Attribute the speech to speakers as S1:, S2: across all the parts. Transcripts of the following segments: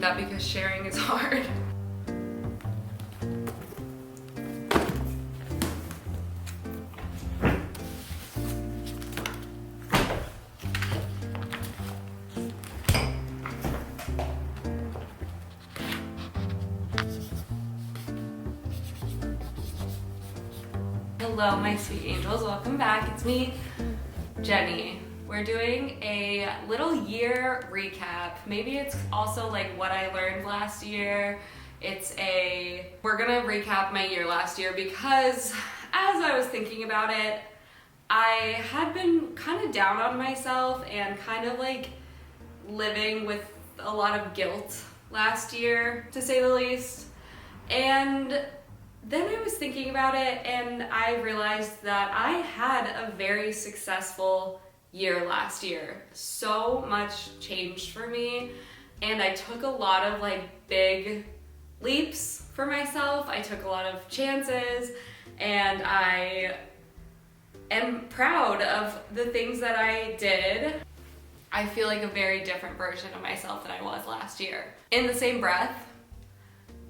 S1: believe that because sharing is hard. Hello, my sweet angels. Welcome back. It's me, Jenny. We're doing a little year recap. Maybe it's also like what I learned last year. We're gonna recap my year last year because as I was thinking about it, I had been kind of down on myself and kind of like living with a lot of guilt last year, to say the least. And then I was thinking about it and I realized that I had a very successful year last year. So much changed for me and I took a lot of like big leaps for myself. I took a lot of chances and I am proud of the things that I did. I feel like a very different version of myself than I was last year. In the same breath,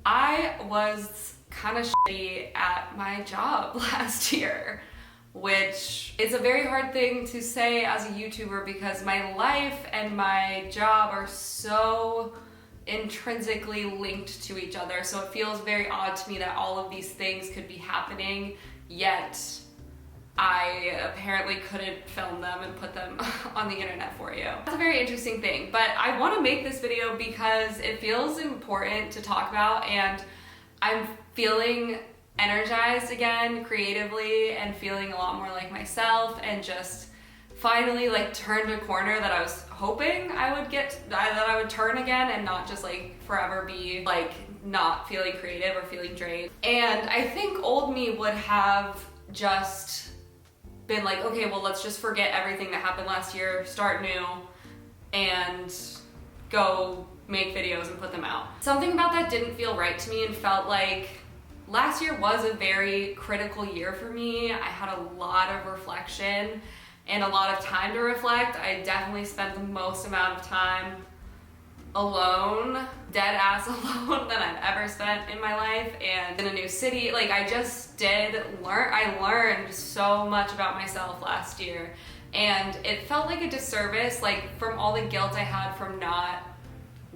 S1: I was kind of shitty at my job last year, which is a very hard thing to say as a YouTuber because my life and my job are so intrinsically linked to each other. So it feels very odd to me that all of these things could be happening, yet I apparently couldn't film them and put them on the internet for you. That's a very interesting thing, but I want to make this video because it feels important to talk about and I'm feeling energized again creatively and feeling a lot more like myself and just finally like turned a corner that I was hoping I would that I would turn again and not just like forever be like not feeling creative or feeling drained. And I think old me would have just been like, okay, well, let's just forget everything that happened last year, start new, and go make videos and put them out. Something about that didn't feel right to me and felt like last year was a very critical year for me. I had a lot of reflection and a lot of time to reflect. I definitely spent the most amount of time alone, dead ass alone than I've ever spent in my life, and in a new city. Like I learned so much about myself last year and it felt like a disservice, like from all the guilt I had from not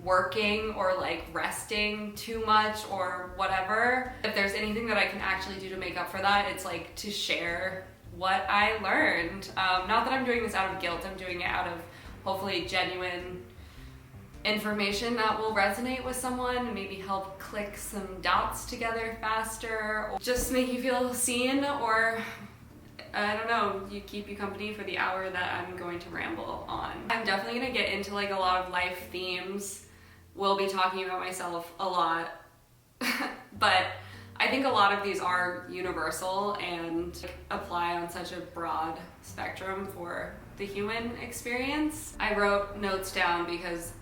S1: working or like resting too much or whatever. If there's anything that I can actually do to make up for that, it's like to share what I learned. Not that I'm doing this out of guilt, I'm doing it out of hopefully genuine information that will resonate with someone, maybe help click some dots together faster, or just make you feel seen, or I don't know, keep you company for the hour that I'm going to ramble on. I'm definitely gonna get into like a lot of life themes. We'll be talking about myself a lot, but I think a lot of these are universal and apply on such a broad spectrum for the human experience. I wrote notes down because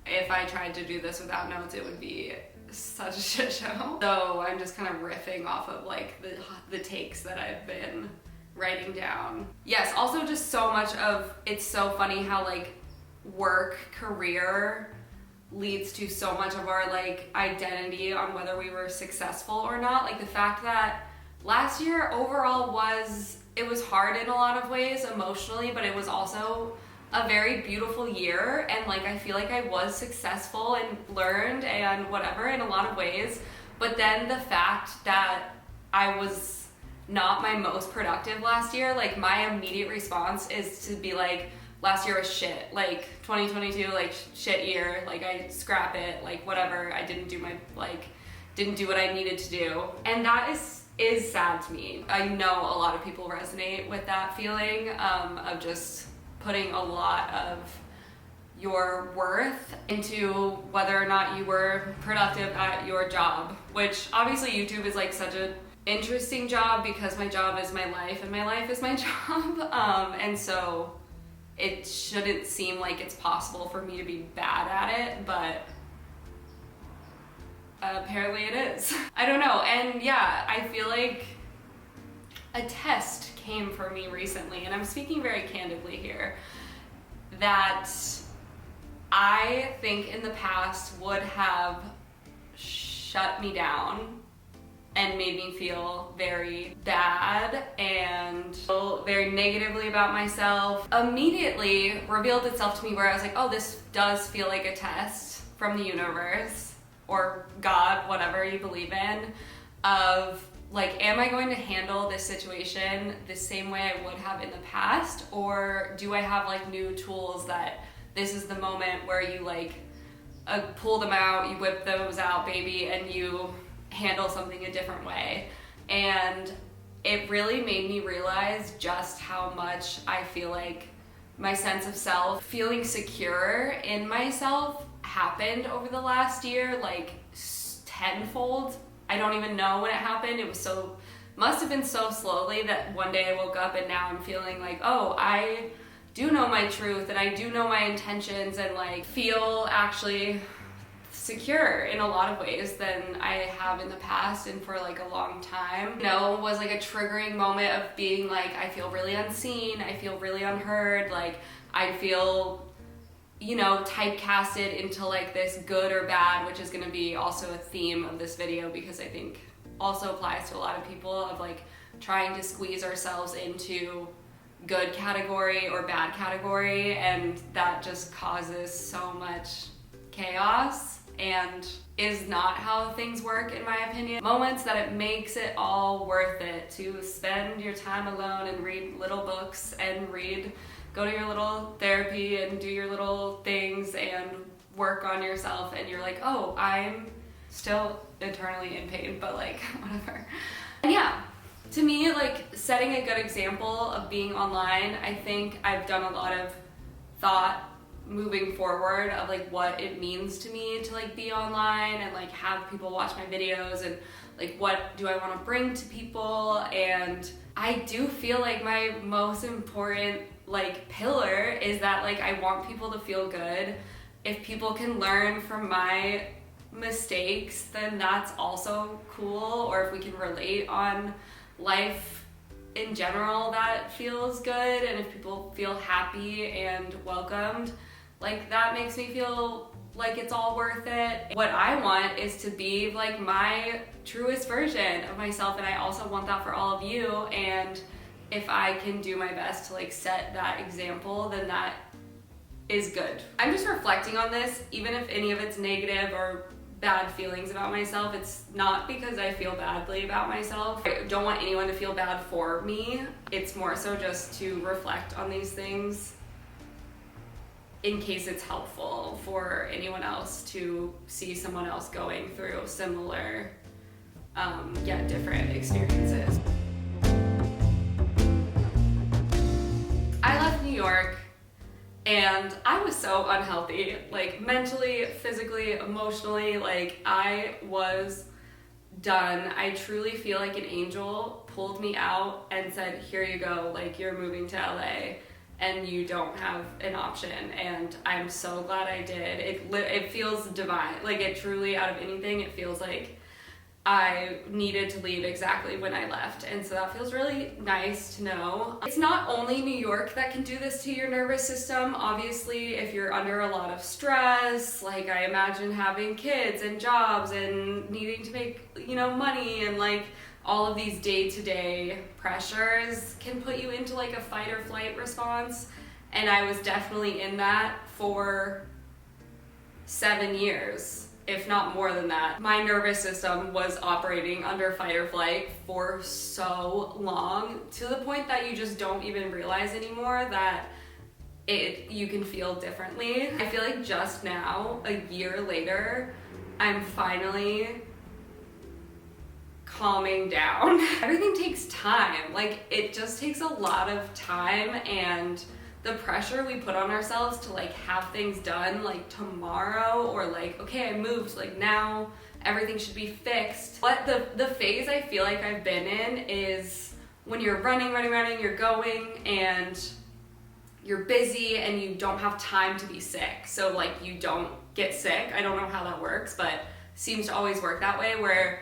S1: if I tried to do this without notes, it would be such a shit show. So I'm just kind of riffing off of like the takes that I've been writing down. Yes, also just so much of, it's so funny how like work, career leads to so much of our like identity on whether we were successful or not. Like the fact that last year overall was hard in a lot of ways emotionally, but it was also a very beautiful year, and like I feel like I was successful and learned and whatever in a lot of ways. But then the fact that I was not my most productive last year, like my immediate response is to be like, last year was shit, like 2022, like shit year, like I scrap it, like whatever, I didn't do what I needed to do. And that is sad to me. I know a lot of people resonate with that feeling of just putting a lot of your worth into whether or not you were productive at your job, which obviously YouTube is like such an interesting job because my job is my life and my life is my job. And so it shouldn't seem like it's possible for me to be bad at it, but apparently it is. I don't know. And yeah, I feel like a test came for me recently, and I'm speaking very candidly here, that I think in the past would have shut me down and made me feel very bad and feel very negatively about myself, immediately revealed itself to me where I was like, oh, this does feel like a test from the universe or God, whatever you believe in, of like, am I going to handle this situation the same way I would have in the past, or do I have like new tools that this is the moment where you like pull them out, you whip those out, baby, and you handle something a different way. And it really made me realize just how much I feel like my sense of self, feeling secure in myself, happened over the last year, like tenfold. I don't even know when it happened. It was must have been so slowly that one day I woke up and now I'm feeling like, oh, I do know my truth and I do know my intentions and like feel actually secure in a lot of ways than I have in the past and for like a long time. You know, it was like a triggering moment of being like, I feel really unseen, I feel really unheard, like I feel, you know, typecasted into like this good or bad, which is going to be also a theme of this video because I think also applies to a lot of people, of like trying to squeeze ourselves into good category or bad category, and that just causes so much chaos and is not how things work in my opinion. Moments that it makes it all worth it to spend your time alone and read little books and go to your little therapy and do your little things and work on yourself, and you're like, oh, I'm still eternally in pain, but like whatever. And yeah, to me, like setting a good example of being online, I think I've done a lot of thought moving forward of like what it means to me to like be online and like have people watch my videos and like what do I want to bring to people. And I do feel like my most important like pillar is that like I want people to feel good. If people can learn from my mistakes, then that's also cool. Or if we can relate on life in general, that feels good. And if people feel happy and welcomed, like that makes me feel like it's all worth it. What I want is to be like my truest version of myself, and I also want that for all of you. And if I can do my best to like set that example, then that is good. I'm just reflecting on this, even if any of it's negative or bad feelings about myself, it's not because I feel badly about myself. I don't want anyone to feel bad for me. It's more so just to reflect on these things in case it's helpful for anyone else to see someone else going through similar, yet different experiences. I left New York and I was so unhealthy, like mentally, physically, emotionally, like I was done. I truly feel like an angel pulled me out and said, here you go, like you're moving to LA and you don't have an option. And I'm so glad I did. It feels divine. Like it truly, out of anything, it feels like I needed to leave exactly when I left. And so that feels really nice to know. It's not only New York that can do this to your nervous system. Obviously, if you're under a lot of stress, like I imagine having kids and jobs and needing to make, you know, money and like all of these day-to-day pressures can put you into like a fight or flight response. And I was definitely in that for 7 years. If not more than that. My nervous system was operating under fight or flight for so long, to the point that you just don't even realize anymore that you can feel differently. I feel like just now, a year later, I'm finally calming down. Everything takes time. Like it just takes a lot of time, and the pressure we put on ourselves to like have things done like tomorrow, or like, okay, I moved, like now everything should be fixed. But the phase I feel like I've been in is when you're running, you're going and you're busy and you don't have time to be sick. So like you don't get sick. I don't know how that works, but seems to always work that way, where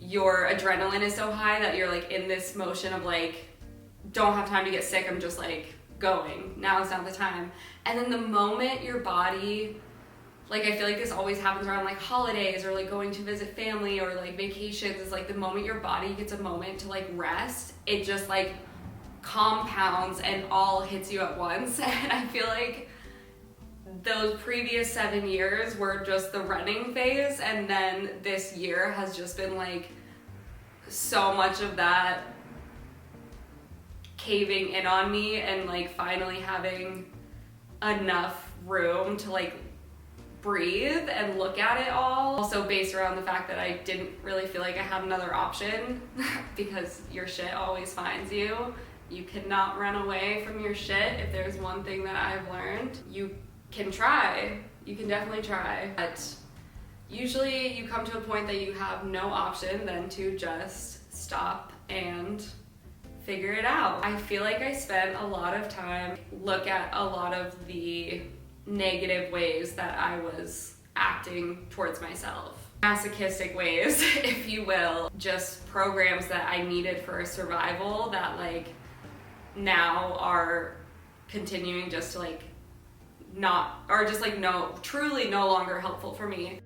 S1: your adrenaline is so high that you're like in this motion of like, don't have time to get sick, I'm just like going. Now is not the time. And then the moment your body, like I feel like this always happens around like holidays or like going to visit family or like vacations, is like the moment your body gets a moment to like rest, it just like compounds and all hits you at once. And I feel like those previous 7 years were just the running phase, and then this year has just been like so much of that caving in on me and like finally having enough room to like breathe and look at it all. Also based around the fact that I didn't really feel like I had another option because your shit always finds you. You cannot run away from your shit. If there's one thing that I've learned, you can try. You can definitely try. But usually you come to a point that you have no option than to just stop and figure it out. I feel like I spent a lot of time look at a lot of the negative ways that I was acting towards myself. Masochistic ways, if you will. Just programs that I needed for survival that like now are continuing just to like not, or just like no, truly no longer helpful for me.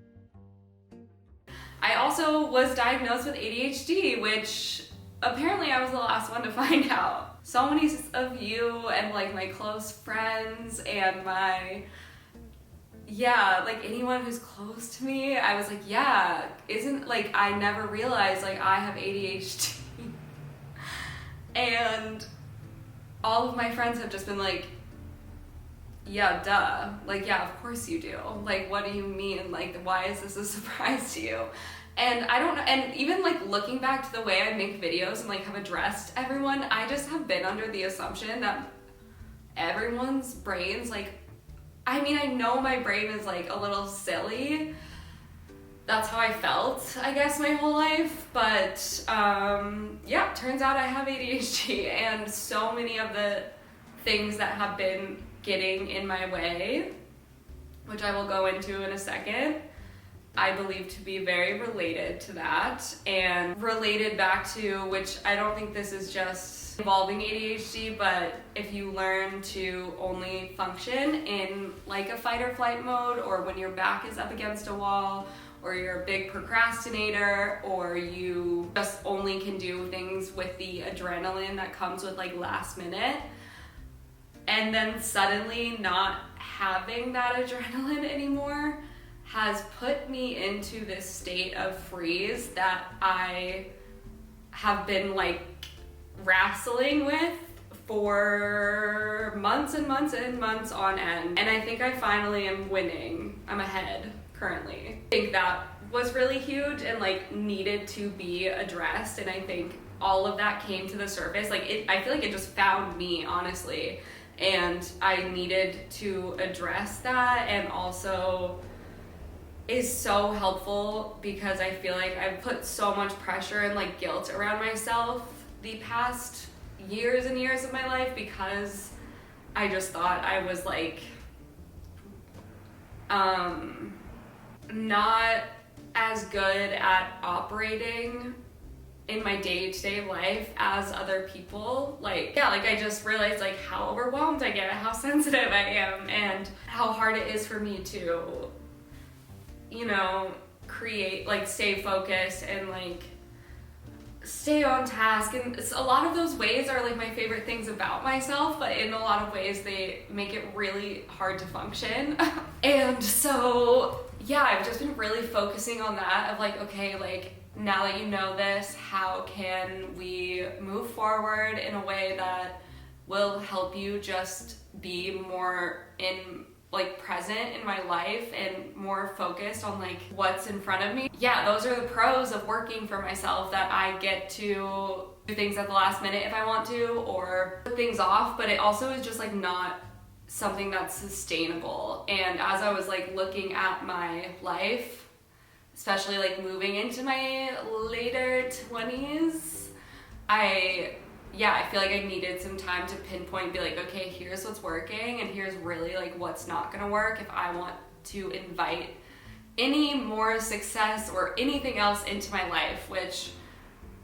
S1: I also was diagnosed with ADHD, which apparently I was the last one to find out. So many of you and like my close friends and like anyone who's close to me, I was like, yeah, isn't like, I never realized like I have ADHD. And all of my friends have just been like, yeah, duh. Like, yeah, of course you do. Like, what do you mean? Like, why is this a surprise to you? And I don't know, and even like looking back to the way I make videos and like have addressed everyone, I just have been under the assumption that everyone's brains, like, I mean, I know my brain is like a little silly. That's how I felt, I guess, my whole life. But yeah, turns out I have ADHD, and so many of the things that have been getting in my way, which I will go into in a second, I believe to be very related to that, and related back to, which I don't think this is just involving ADHD, but if you learn to only function in like a fight or flight mode, or when your back is up against a wall, or you're a big procrastinator, or you just only can do things with the adrenaline that comes with like last minute, and then suddenly not having that adrenaline anymore has put me into this state of freeze that I have been like wrestling with for months and months and months on end. And I think I finally am winning. I'm ahead currently. I think that was really huge and like needed to be addressed. And I think all of that came to the surface. Like I feel like it just found me, honestly. And I needed to address that, and also is so helpful because I feel like I've put so much pressure and like guilt around myself the past years and years of my life because I just thought I was like not as good at operating in my day-to-day life as other people. Like, yeah, like I just realized like how overwhelmed I get, how sensitive I am, and how hard it is for me to, you know, create, like stay focused and like stay on task. And a lot of those ways are like my favorite things about myself, but in a lot of ways they make it really hard to function. And so yeah, I've just been really focusing on that of like, okay, like now that you know this, how can we move forward in a way that will help you just be more in like present in my life and more focused on like what's in front of me. Yeah, those are the pros of working for myself, that I get to do things at the last minute if I want to, or put things off, but it also is just like not something that's sustainable. And as I was like looking at my life, especially like moving into my later 20s, I feel like I needed some time to pinpoint, be like, okay, here's what's working and here's really like what's not gonna work if I want to invite any more success or anything else into my life, which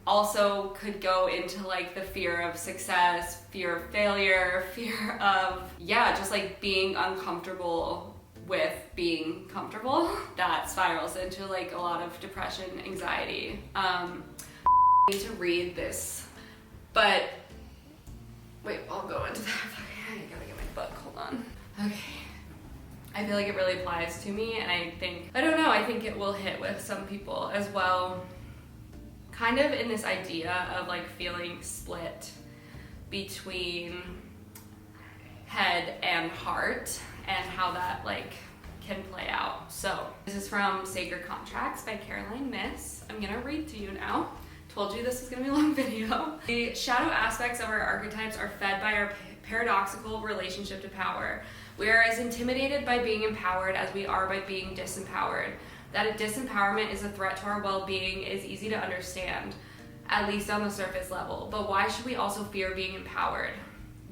S1: also could go into like the fear of success, fear of failure, fear of, yeah, just like being uncomfortable with being comfortable. That spirals into like a lot of depression, anxiety. I need to read this, but wait, I'll go into that. I gotta get my book, hold on. Okay. I feel like it really applies to me, and I think it will hit with some people as well. Kind of in this idea of like feeling split between head and heart and how that like can play out. So this is from Sacred Contracts by Caroline Miss. I'm gonna read to you now. Told you this was gonna be a long video. The shadow aspects of our archetypes are fed by our paradoxical relationship to power. We are as intimidated by being empowered as we are by being disempowered. That a disempowerment is a threat to our well-being is easy to understand, at least on the surface level. But why should we also fear being empowered?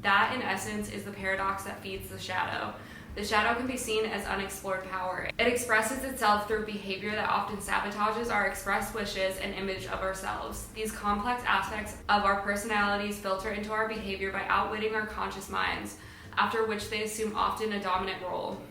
S1: That, in essence, is the paradox that feeds the shadow. The shadow can be seen as unexplored power. It expresses itself through behavior that often sabotages our expressed wishes and image of ourselves. These complex aspects of our personalities filter into our behavior by outwitting our conscious minds, after which they assume often a dominant role.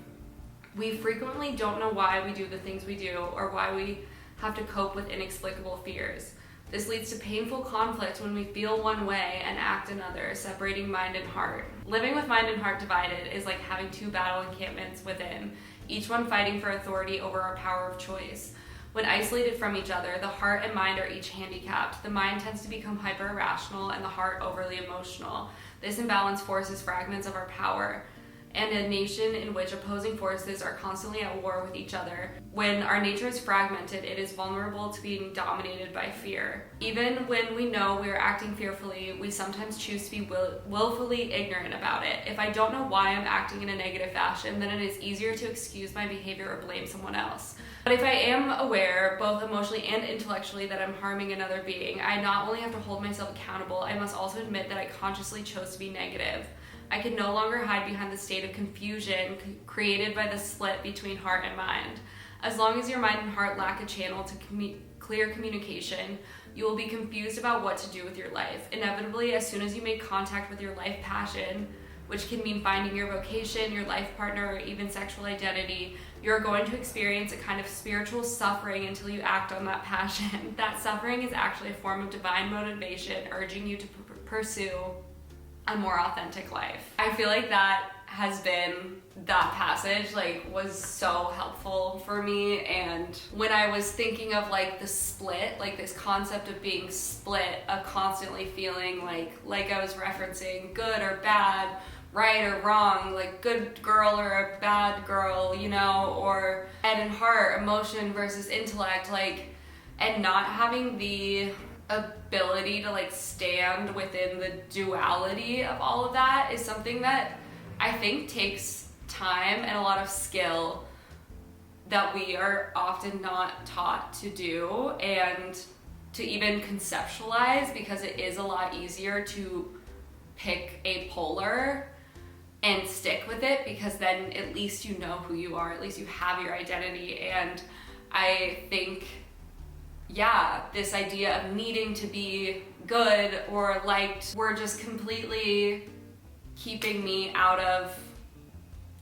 S1: We frequently don't know why we do the things we do or why we have to cope with inexplicable fears. This leads to painful conflict when we feel one way and act another, separating mind and heart. Living with mind and heart divided is like having two battle encampments within, each one fighting for authority over our power of choice. When isolated from each other, the heart and mind are each handicapped. The mind tends to become hyper-irrational and the heart overly emotional. This imbalance forces fragments of our power. And a nation in which opposing forces are constantly at war with each other. When our nature is fragmented, it is vulnerable to being dominated by fear. Even when we know we are acting fearfully, we sometimes choose to be willfully ignorant about it. If I don't know why I'm acting in a negative fashion, then it is easier to excuse my behavior or blame someone else. But if I am aware, both emotionally and intellectually, that I'm harming another being, I not only have to hold myself accountable, I must also admit that I consciously chose to be negative. I can no longer hide behind the state of confusion created by the split between heart and mind. As long as your mind and heart lack a channel to clear communication, you will be confused about what to do with your life. Inevitably, as soon as you make contact with your life passion, which can mean finding your vocation, your life partner, or even sexual identity, you're going to experience a kind of spiritual suffering until you act on that passion. That suffering is actually a form of divine motivation urging you to pursue a more authentic life. I feel like that passage was so helpful for me. And when I was thinking of like the split, like this concept of being split, of constantly feeling like I was referencing good or bad, right or wrong, like good girl or a bad girl, or head and heart, emotion versus intellect, and not having the ability to stand within the duality of all of that is something that I think takes time and a lot of skill that we are often not taught to do and to even conceptualize, because it is a lot easier to pick a polar and stick with it, because then at least you know who you are, at least you have your identity. And I think this idea of needing to be good or liked were just completely keeping me out of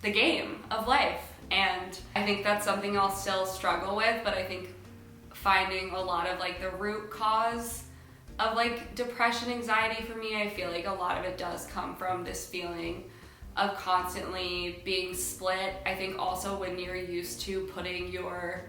S1: the game of life. And I think that's something I'll still struggle with, but I think finding a lot of the root cause of depression, anxiety for me, I feel like a lot of it does come from this feeling of constantly being split. I think also when you're used to putting your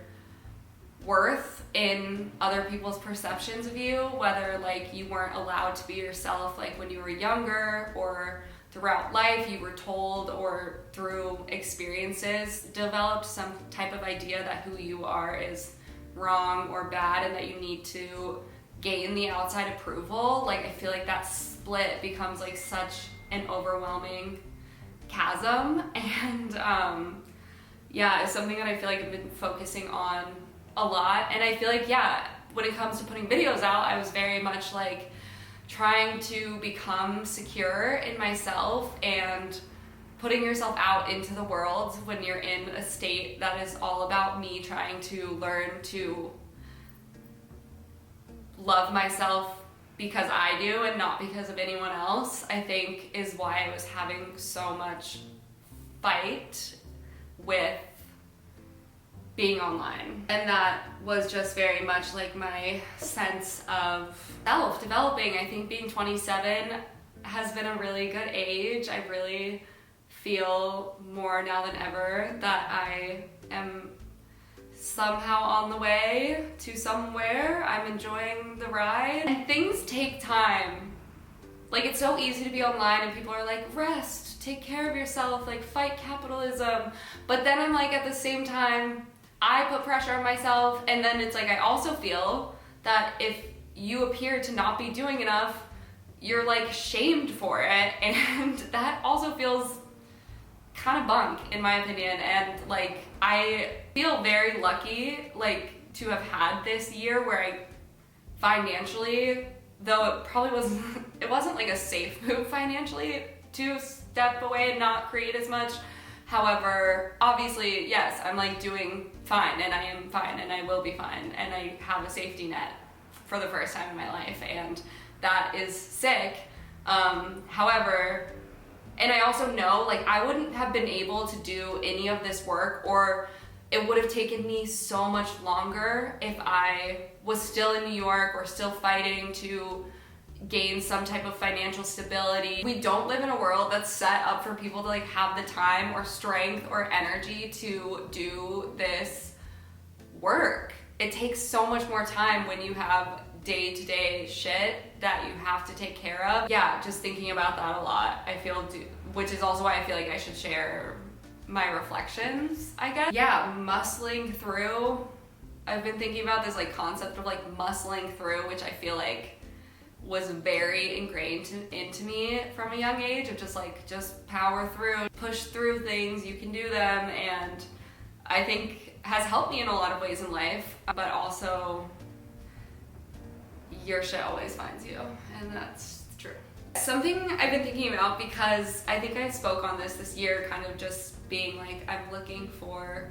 S1: worth in other people's perceptions of you, whether you weren't allowed to be yourself when you were younger, or throughout life you were told, or through experiences developed some type of idea that who you are is wrong or bad and that you need to gain the outside approval. I feel like that split becomes such an overwhelming chasm. And it's something that I feel like I've been focusing on a lot. And I feel like when it comes to putting videos out, I was very much trying to become secure in myself, and putting yourself out into the world when you're in a state that is all about me trying to learn to love myself because I do and not because of anyone else, I think is why I was having so much fight with being online. And that was just very much like my sense of self developing. I think being 27 has been a really good age. I really feel more now than ever that I am somehow on the way to somewhere. I'm enjoying the ride. And things take time. Like, it's so easy to be online and people are like, rest, take care of yourself, like fight capitalism. But then I'm like, at the same time, I put pressure on myself, and then it's like I also feel that if you appear to not be doing enough, you're like shamed for it, and that also feels kind of bunk in my opinion. And like, I feel very lucky like to have had this year where I financially, though it wasn't like a safe move financially to step away and not create as much. However, obviously, yes, I'm like doing fine, and I am fine, and I will be fine, and I have a safety net for the first time in my life, and that is sick. However, and I also know like I wouldn't have been able to do any of this work, or it would have taken me so much longer if I was still in New York or still fighting to gain some type of financial stability. We don't live in a world that's set up for people to like have the time or strength or energy to do this work. It takes so much more time when you have day-to-day shit that you have to take care of. Yeah, just thinking about that a lot. I feel, which is also why I feel like I should share my reflections, I guess. Yeah, muscling through. I've been thinking about this like concept of like muscling through, which I feel like was very ingrained into me from a young age, of just power through, push through things, you can do them, and I think has helped me in a lot of ways in life, but also your shit always finds you, and that's true. Something I've been thinking about, because I think I spoke on this year, kind of just being like, I'm looking for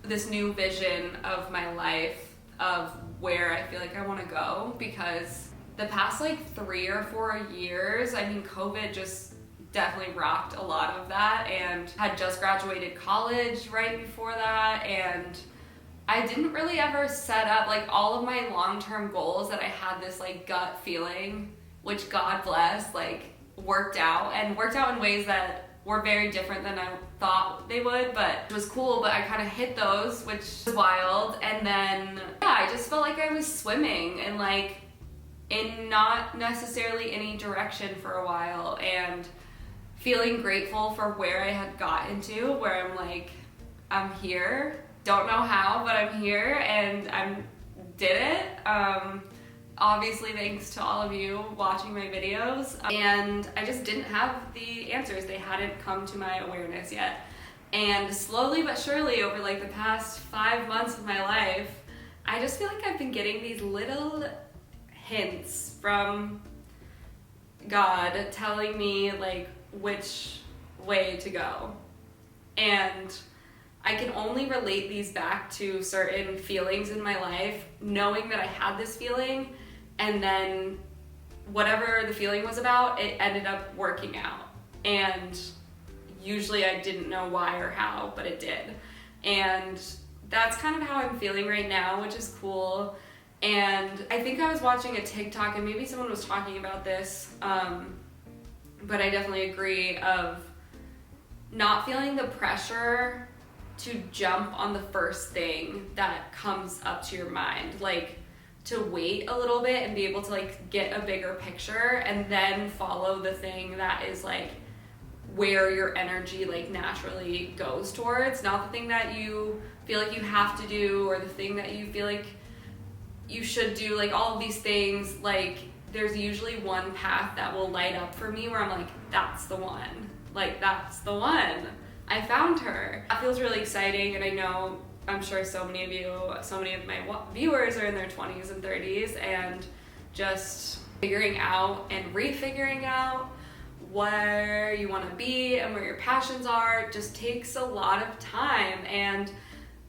S1: this new vision of my life, of where I feel like I want to go, because the past like 3 or 4 years, I mean, COVID just definitely rocked a lot of that, and had just graduated college right before that, and I didn't really ever set up like all of my long-term goals that I had this like gut feeling, which God bless, like worked out in ways that were very different than I thought they would, but it was cool. But I kind of hit those, which was wild. And then, yeah, I just felt like I was swimming and like in not necessarily any direction for a while, and feeling grateful for where I had gotten to, where I'm like, I'm here. Don't know how, but I'm here, and I did it. Obviously thanks to all of you watching my videos, and I just didn't have the answers. They hadn't come to my awareness yet. And slowly but surely, over like the past 5 months of my life, I just feel like I've been getting these little hints from God telling me like which way to go. And I can only relate these back to certain feelings in my life, knowing that I had this feeling, and then whatever the feeling was about, it ended up working out. And usually I didn't know why or how, but it did. And that's kind of how I'm feeling right now, which is cool. And I think I was watching a TikTok, and maybe someone was talking about this, but I definitely agree, of not feeling the pressure to jump on the first thing that comes up to your mind, like to wait a little bit and be able to like get a bigger picture, and then follow the thing that is like where your energy like naturally goes towards, not the thing that you feel like you have to do, or the thing that you feel like you should do, like all of these things. Like there's usually one path that will light up for me where I'm like, that's the one, like that's the one. I found her. That feels really exciting, and I know, I'm sure so many of my viewers are in their 20s and 30s, and just figuring out and refiguring out where you want to be and where your passions are just takes a lot of time. And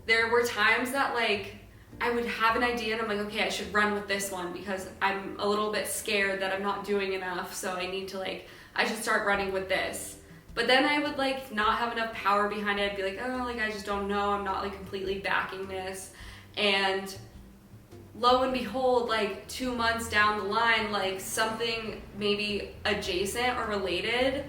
S1: there were times that like I would have an idea and I'm like, okay, I should run with this one because I'm a little bit scared that I'm not doing enough, so I need to like, I should start running with this. But then I would like not have enough power behind it. I'd be like, oh, like I just don't know. I'm not like completely backing this. And lo and behold, like 2 months down the line, like something maybe adjacent or related,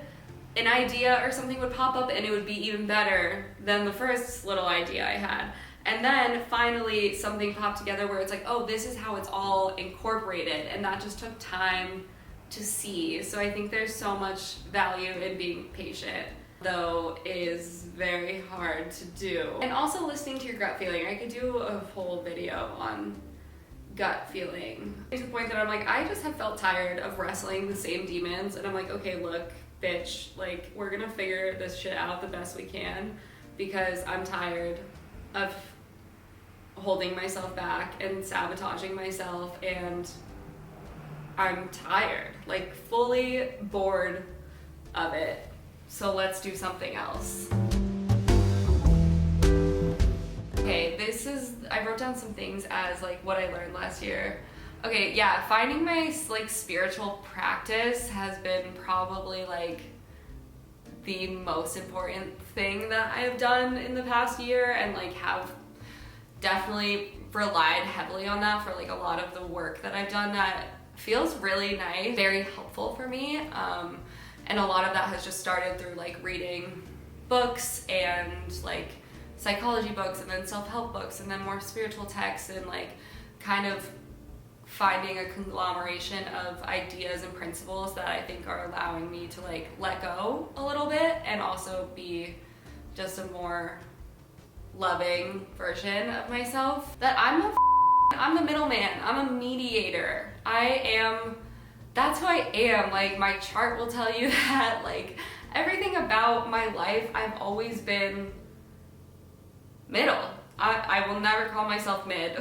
S1: an idea or something would pop up and it would be even better than the first little idea I had. And then finally something popped together where it's like, oh, this is how it's all incorporated. And that just took time to see. So I think there's so much value in being patient, though it is very hard to do. And also listening to your gut feeling. I could do a whole video on gut feeling. To the point that I'm like, I just have felt tired of wrestling the same demons, and I'm like, okay, look, bitch, like we're gonna figure this shit out the best we can, because I'm tired of holding myself back and sabotaging myself, and I'm tired, like fully bored of it. So let's do something else. Okay, I wrote down some things as like what I learned last year. Okay, yeah, finding my like spiritual practice has been probably like the most important thing that I have done in the past year, and like have definitely relied heavily on that for like a lot of the work that I've done. That feels really nice, very helpful for me. And a lot of that has just started through like reading books and like psychology books, and then self-help books, and then more spiritual texts, and like kind of finding a conglomeration of ideas and principles that I think are allowing me to like let go a little bit and also be just a more loving version of myself. That I'm the middleman, I'm a mediator. That's who I am. Like my chart will tell you that. Like everything about my life, I've always been middle. I will never call myself mid.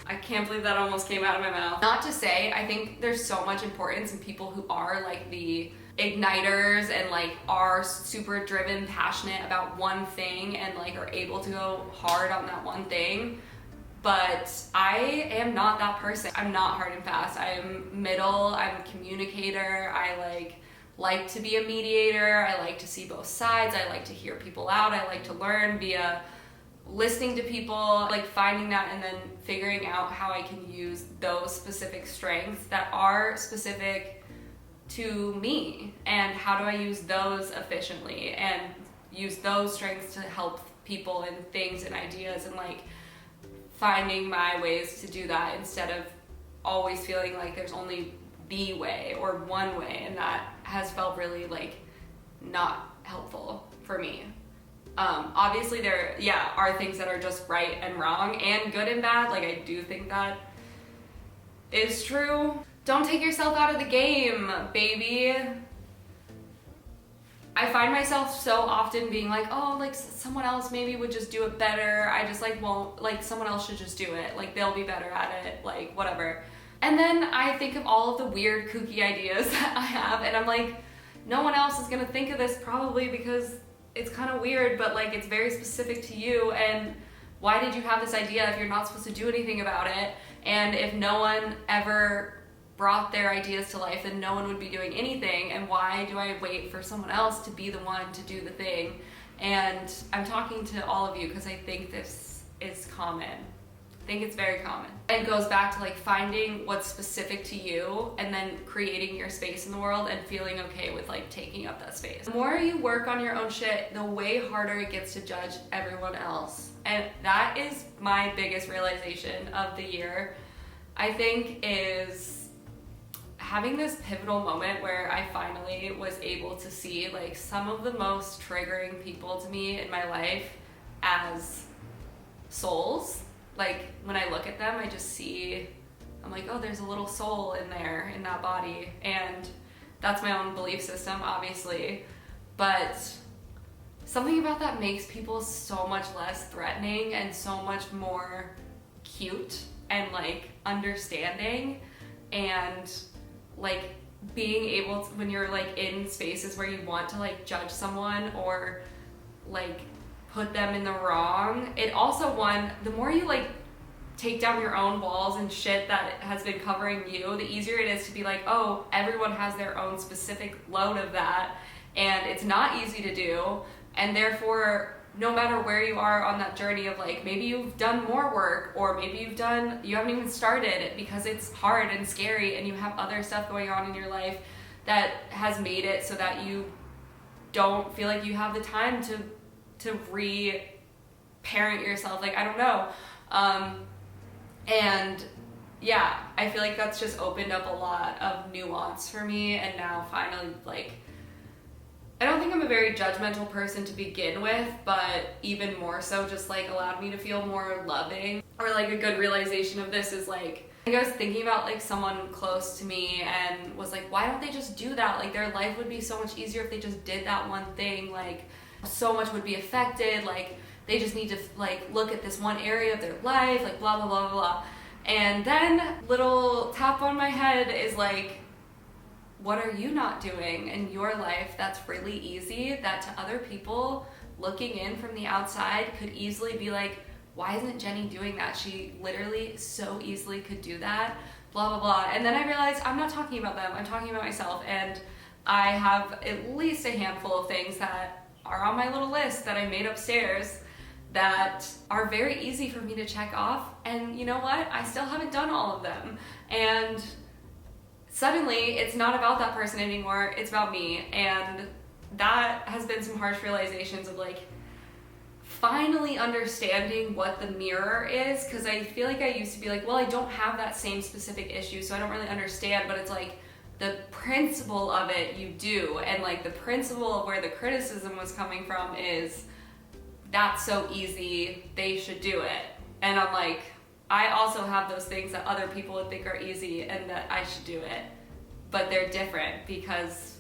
S1: I can't believe that almost came out of my mouth. Not to say, I think there's so much importance in people who are like the igniters and like are super driven, passionate about one thing, and like are able to go hard on that one thing. But I am not that person. I'm not hard and fast. I am middle. I'm a communicator. I like to be a mediator. I like to see both sides. I like to hear people out. I like to learn via listening to people, like finding that and then figuring out how I can use those specific strengths that are specific to me, and how do I use those efficiently and use those strengths to help people and things and ideas, and like finding my ways to do that instead of always feeling like there's only the way or one way, and that has felt really like not helpful for me. Obviously there are things that are just right and wrong and good and bad. Like I do think that is true. Don't take yourself out of the game, baby. I find myself so often being like, oh, like someone else maybe would just do it better. I just like won't, like someone else should just do it. Like they'll be better at it, like whatever. And then I think of all of the weird kooky ideas that I have, and I'm like, no one else is gonna think of this probably because it's kind of weird, but like it's very specific to you. And why did you have this idea if you're not supposed to do anything about it? And if no one ever brought their ideas to life, then no one would be doing anything. And why do I wait for someone else to be the one to do the thing? And I'm talking to all of you because I think this is common. I think it's very common. It goes back to like finding what's specific to you and then creating your space in the world and feeling okay with like taking up that space. The more you work on your own shit, the way harder it gets to judge everyone else. And that is my biggest realization of the year, I think, is having this pivotal moment where I finally was able to see like some of the most triggering people to me in my life as souls. Like when I look at them, I just see, I'm like, oh, there's a little soul in there, in that body. And that's my own belief system, obviously. But something about that makes people so much less threatening and so much more cute and like understanding, and like being able to, when you're like in spaces where you want to like judge someone or like put them in the wrong, it also, the more you like take down your own walls and shit that has been covering you, the easier it is to be like, oh, everyone has their own specific load of that, and it's not easy to do, and therefore, no matter where you are on that journey of like, maybe you've done more work, or maybe you haven't even started because it's hard and scary and you have other stuff going on in your life that has made it so that you don't feel like you have the time to re-parent yourself. Like, I don't know. And yeah, I feel like that's just opened up a lot of nuance for me, and now finally, like, I don't think I'm a very judgmental person to begin with, but even more so just like allowed me to feel more loving. Or like a good realization of this is like, I think I was thinking about like someone close to me and was like, why don't they just do that? Like, their life would be so much easier if they just did that one thing. Like, so much would be affected. Like, they just need to like look at this one area of their life, like blah, blah, blah, blah, blah. And then little tap on my head is like, what are you not doing in your life that's really easy, that to other people looking in from the outside could easily be like, why isn't Jenny doing that? She literally so easily could do that, blah, blah, blah. And then I realized I'm not talking about them, I'm talking about myself. And I have at least a handful of things that are on my little list that I made upstairs that are very easy for me to check off. And you know what? I still haven't done all of them. And suddenly it's not about that person anymore, it's about me. And that has been some harsh realizations of like finally understanding what the mirror is, because I feel like I used to be like, well, I don't have that same specific issue, so I don't really understand. But it's like the principle of it you do, and like the principle of where the criticism was coming from is that's so easy, they should do it. And I'm like, I also have those things that other people would think are easy and that I should do it, but they're different because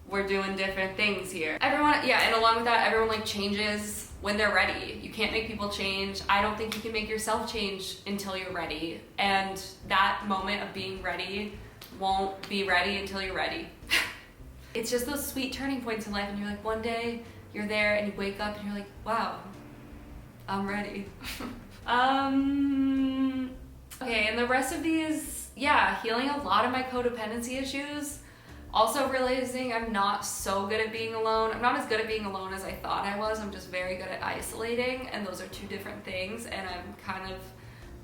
S1: we're doing different things here. Everyone, yeah, and along with that, everyone like changes when they're ready. You can't make people change. I don't think you can make yourself change until you're ready. And that moment of being ready won't be ready until you're ready. It's just those sweet turning points in life, and you're like, one day you're there and you wake up and you're like, wow, I'm ready. Okay, and the rest of these, yeah, healing a lot of my codependency issues. Also realizing I'm not so good at being alone. I'm not as good at being alone as I thought I was. I'm just very good at isolating, and those are two different things, and I'm kind of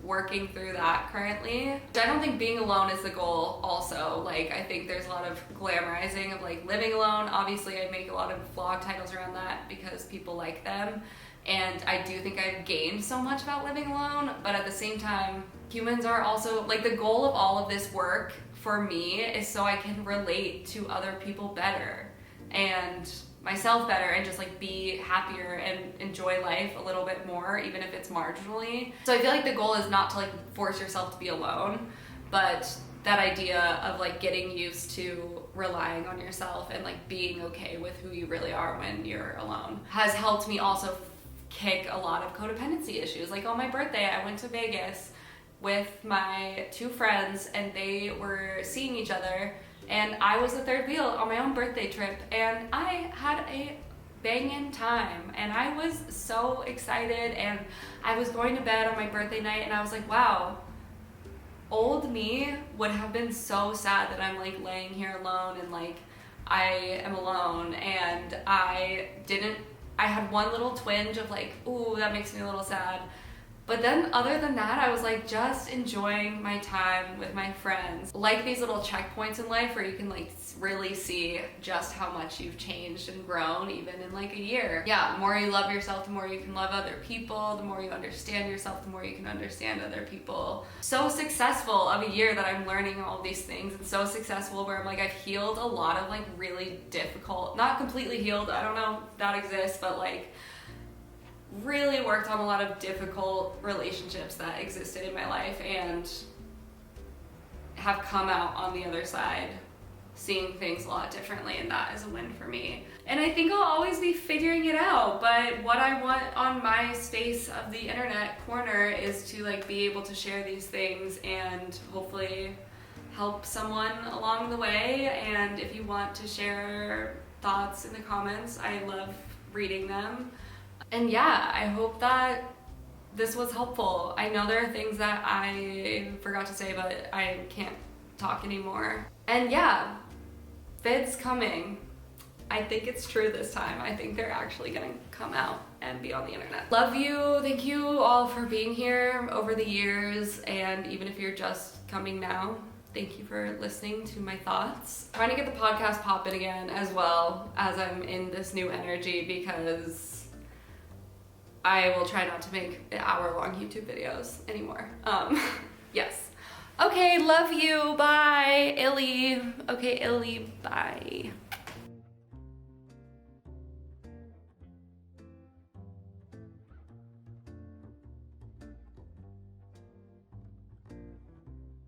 S1: working through that currently. I don't think being alone is the goal also. Like, I think there's a lot of glamorizing of like living alone. Obviously, I make a lot of vlog titles around that because people like them. And I do think I've gained so much about living alone, but at the same time, humans are also, like, the goal of all of this work for me is so I can relate to other people better and myself better, and just like be happier and enjoy life a little bit more, even if it's marginally. So I feel like the goal is not to like force yourself to be alone, but that idea of like getting used to relying on yourself and like being okay with who you really are when you're alone has helped me also kick a lot of codependency issues. Like on my birthday, I went to Vegas with my two friends, and they were seeing each other, and I was the third wheel on my own birthday trip, and I had a banging time, and I was so excited, and I was going to bed on my birthday night, and I was like, wow, old me would have been so sad that I'm like laying here alone and like I am alone. And I had one little twinge of like, ooh, that makes me a little sad. But then other than that, I was like just enjoying my time with my friends. Like these little checkpoints in life where you can like really see just how much you've changed and grown even in like a year. Yeah, the more you love yourself, the more you can love other people. The more you understand yourself, the more you can understand other people. So successful of a year that I'm learning all these things, and so successful where I'm like, I've healed a lot of like really difficult, not completely healed, I don't know if that exists, but like really worked on a lot of difficult relationships that existed in my life, and have come out on the other side seeing things a lot differently, and that is a win for me. And I think I'll always be figuring it out, but what I want on my space of the internet corner is to like be able to share these things and hopefully help someone along the way. And if you want to share thoughts in the comments, I love reading them. And yeah, I hope that this was helpful. I know there are things that I forgot to say, but I can't talk anymore. And yeah, vid's coming. I think it's true this time. I think they're actually gonna come out and be on the internet. Love you. Thank you all for being here over the years, and even if you're just coming now, thank you for listening to my thoughts. Trying to get the podcast popping again as well as I'm in this new energy, because I will try not to make hour-long YouTube videos anymore. Yes. Okay, love you. Bye. Illy. Okay, Illy. Bye.